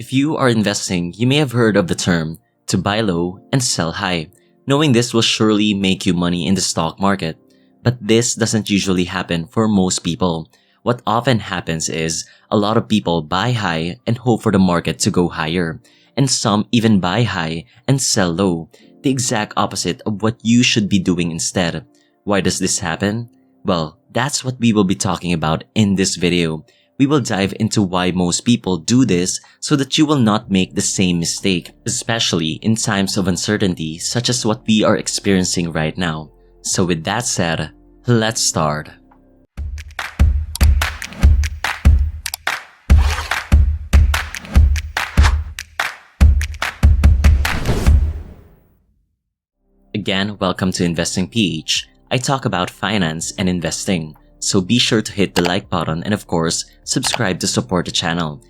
If you are investing, you may have heard of the term to buy low and sell high. Knowing this will surely make you money in the stock market. But this doesn't usually happen for most people. What often happens is a lot of people buy high and hope for the market to go higher. And some even buy high and sell low, the exact opposite of what you should be doing instead. Why does this happen? Well, that's what we will be talking about in this video. We will dive into why most people do this so that you will not make the same mistake, especially in times of uncertainty such as what we are experiencing right now. So with that said, let's start. Again, welcome to InvestingPH. I talk about finance and investing. So be sure to hit the like button and of course, subscribe to support the channel.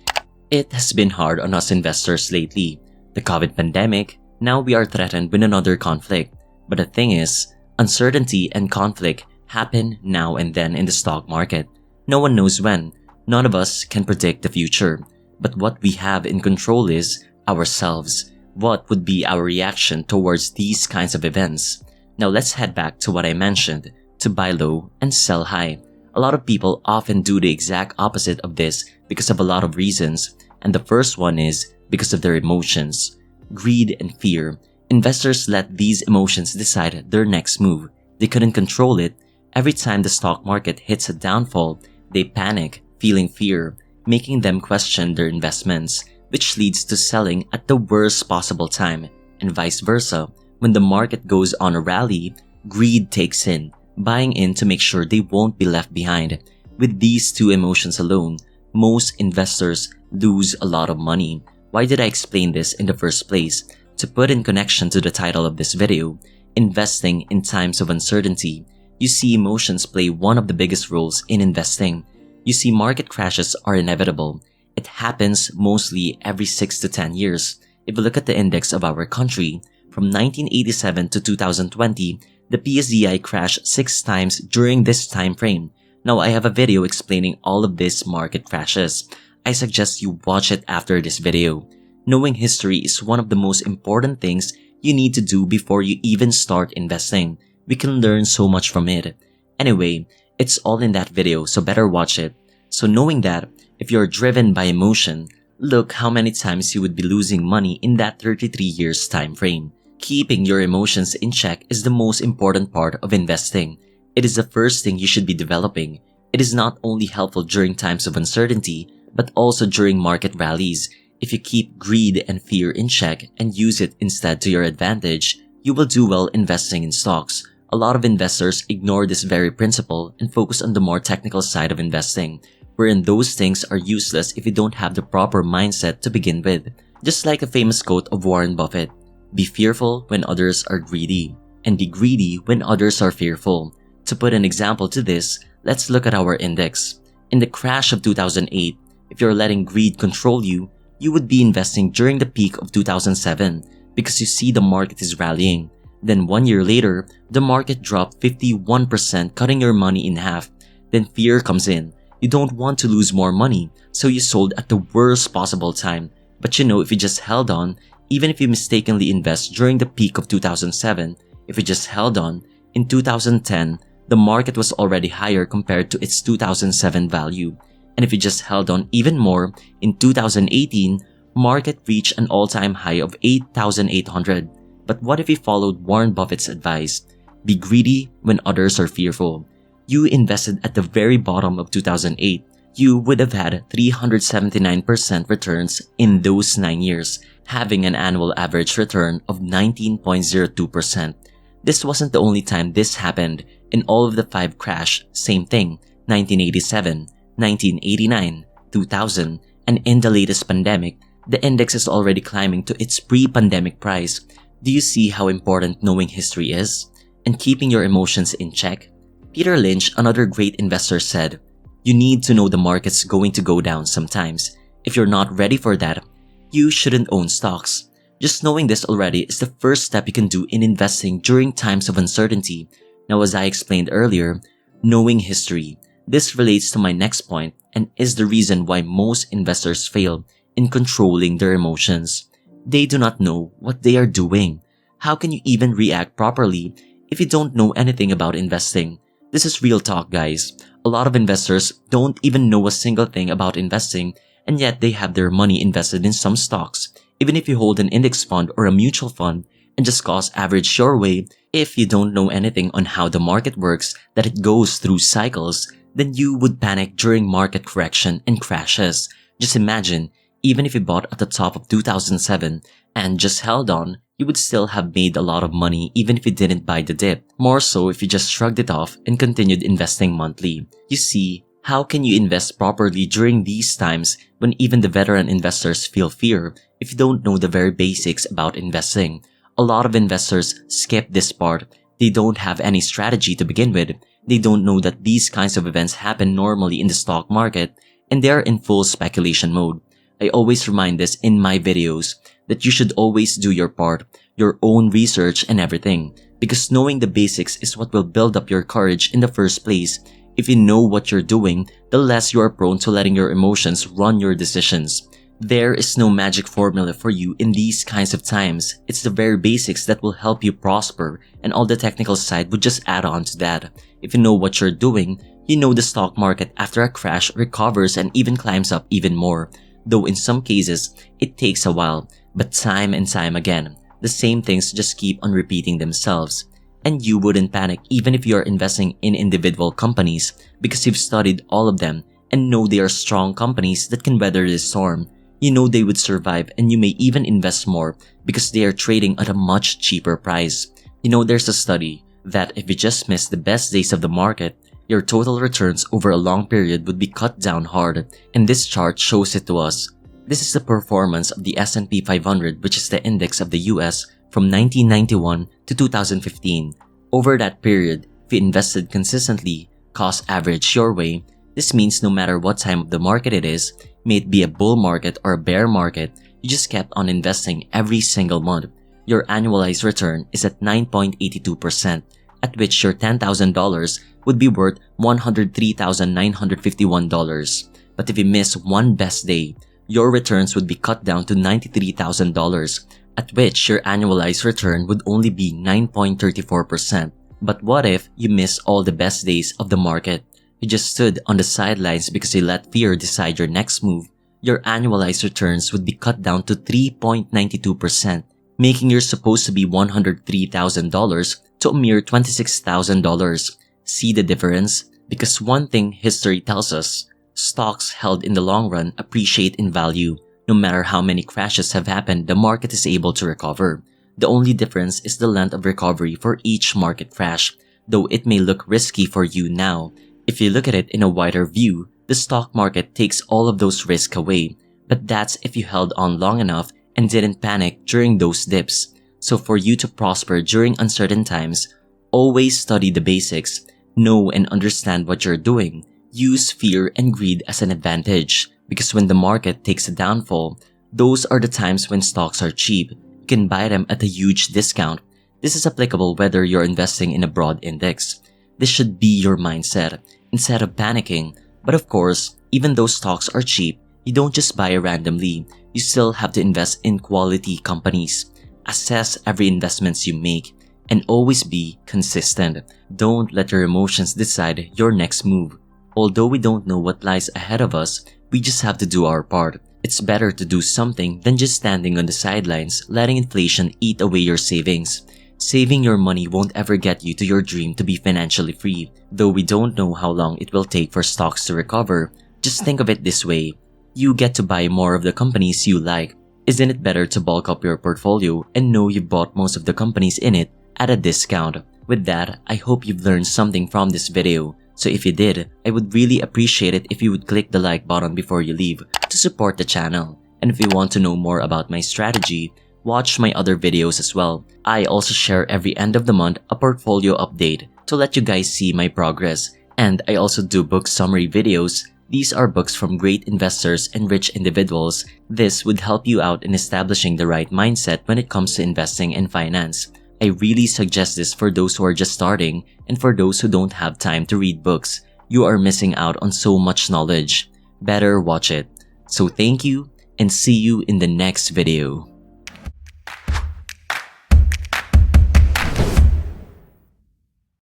It has been hard on us investors lately. The COVID pandemic, now we are threatened with another conflict. But the thing is, uncertainty and conflict happen now and then in the stock market. No one knows when. None of us can predict the future. But what we have in control is ourselves. What would be our reaction towards these kinds of events? Now let's head back to what I mentioned, to buy low and sell high. A lot of people often do the exact opposite of this because of a lot of reasons, and the first one is because of their emotions. Greed and fear. Investors let these emotions decide their next move. They couldn't control it. Every time the stock market hits a downfall, they panic, feeling fear, making them question their investments, which leads to selling at the worst possible time, and vice versa. When the market goes on a rally, greed takes in, buying in to make sure they won't be left behind. With these two emotions alone, most investors lose a lot of money. Why did I explain this in the first place? To put in connection to the title of this video, Investing in Times of Uncertainty, you see emotions play one of the biggest roles in investing. You see market crashes are inevitable. It happens mostly every 6 to 10 years. If you look at the index of our country, from 1987 to 2020, the PSDI crashed 6 times during this time frame. Now I have a video explaining all of these market crashes. I suggest you watch it after this video. Knowing history is one of the most important things you need to do before you even start investing. We can learn so much from it. Anyway, it's all in that video, so better watch it. So knowing that, if you're driven by emotion, look how many times you would be losing money in that 33 years time frame. Keeping your emotions in check is the most important part of investing. It is the first thing you should be developing. It is not only helpful during times of uncertainty, but also during market rallies. If you keep greed and fear in check and use it instead to your advantage, you will do well investing in stocks. A lot of investors ignore this very principle and focus on the more technical side of investing, wherein those things are useless if you don't have the proper mindset to begin with. Just like a famous quote of Warren Buffett, "Be fearful when others are greedy, and be greedy when others are fearful." To put an example to this, let's look at our index. In the crash of 2008, if you're letting greed control you, you would be investing during the peak of 2007 because you see the market is rallying. Then 1 year later, the market dropped 51%, cutting your money in half. Then fear comes in. You don't want to lose more money, so you sold at the worst possible time. But you know, if you just held on, even if you mistakenly invest during the peak of 2007, if you just held on, in 2010, the market was already higher compared to its 2007 value. And if you just held on even more, in 2018, market reached an all-time high of 8,800. But what if you followed Warren Buffett's advice? Be greedy when others are fearful. You invested at the very bottom of 2008. You would have had 379% returns in those 9 years, having an annual average return of 19.02%. This wasn't the only time this happened. In all of the 5 crash, same thing, 1987, 1989, 2000, and in the latest pandemic, the index is already climbing to its pre-pandemic price. Do you see how important knowing history is? And keeping your emotions in check? Peter Lynch, another great investor, said, "You need to know the market's going to go down sometimes. If you're not ready for that, you shouldn't own stocks." Just knowing this already is the first step you can do in investing during times of uncertainty. Now, as I explained earlier, knowing history. This relates to my next point and is the reason why most investors fail in controlling their emotions. They do not know what they are doing. How can you even react properly if you don't know anything about investing? This is real talk, guys. A lot of investors don't even know a single thing about investing, and yet they have their money invested in some stocks. Even if you hold an index fund or a mutual fund and just cost average your way, if you don't know anything on how the market works, that it goes through cycles, then you would panic during market correction and crashes. Just imagine, even if you bought at the top of 2007 and just held on, you would still have made a lot of money even if you didn't buy the dip. More so if you just shrugged it off and continued investing monthly. You see, how can you invest properly during these times when even the veteran investors feel fear if you don't know the very basics about investing? A lot of investors skip this part. They don't have any strategy to begin with. They don't know that these kinds of events happen normally in the stock market, and they are in full speculation mode. I always remind this in my videos that you should always do your part, your own research and everything, because knowing the basics is what will build up your courage in the first place. If you know what you're doing, the less you are prone to letting your emotions run your decisions. There is no magic formula for you in these kinds of times. It's the very basics that will help you prosper, and all the technical side would just add on to that. If you know what you're doing, you know the stock market after a crash recovers and even climbs up even more. Though in some cases, it takes a while, but time and time again, the same things just keep on repeating themselves. And you wouldn't panic even if you are investing in individual companies because you've studied all of them and know they are strong companies that can weather this storm. You know they would survive, and you may even invest more because they are trading at a much cheaper price. You know, there's a study that if you just miss the best days of the market, your total returns over a long period would be cut down hard, and this chart shows it to us. This is the performance of the S&P 500, which is the index of the US, from 1991 to 2015. Over that period, if you invested consistently, cost average your way, this means no matter what time of the market it is, may it be a bull market or a bear market, you just kept on investing every single month. Your annualized return is at 9.82%, at which your $10,000 would be worth $103,951. But if you miss one best day, your returns would be cut down to $93,000, at which your annualized return would only be 9.34%. But what if you miss all the best days of the market? You just stood on the sidelines because you let fear decide your next move. Your annualized returns would be cut down to 3.92%, making your supposed to be $103,000 to a mere $26,000. See the difference? Because one thing history tells us, stocks held in the long run appreciate in value. No matter how many crashes have happened, the market is able to recover. The only difference is the length of recovery for each market crash, though it may look risky for you now. If you look at it in a wider view, the stock market takes all of those risks away, but that's if you held on long enough and didn't panic during those dips. So for you to prosper during uncertain times, always study the basics, know and understand what you're doing, use fear and greed as an advantage, because when the market takes a downfall, those are the times when stocks are cheap. You can buy them at a huge discount. This is applicable whether you're investing in a broad index. This should be your mindset, instead of panicking. But of course, even though stocks are cheap, you don't just buy randomly. You still have to invest in quality companies. Assess every investment you make, and always be consistent. Don't let your emotions decide your next move. Although we don't know what lies ahead of us, we just have to do our part. It's better to do something than just standing on the sidelines, letting inflation eat away your savings. Saving your money won't ever get you to your dream to be financially free. Though we don't know how long it will take for stocks to recover, just think of it this way. You get to buy more of the companies you like. Isn't it better to bulk up your portfolio and know you bought most of the companies in it at a discount? With that, I hope you've learned something from this video. So if you did, I would really appreciate it if you would click the like button before you leave to support the channel. And if you want to know more about my strategy, watch my other videos as well. I also share every end of the month a portfolio update to let you guys see my progress. And I also do book summary videos. These are books from great investors and rich individuals. This would help you out in establishing the right mindset when it comes to investing and finance. I really suggest this for those who are just starting and for those who don't have time to read books. You are missing out on so much knowledge. Better watch it. So thank you, and see you in the next video.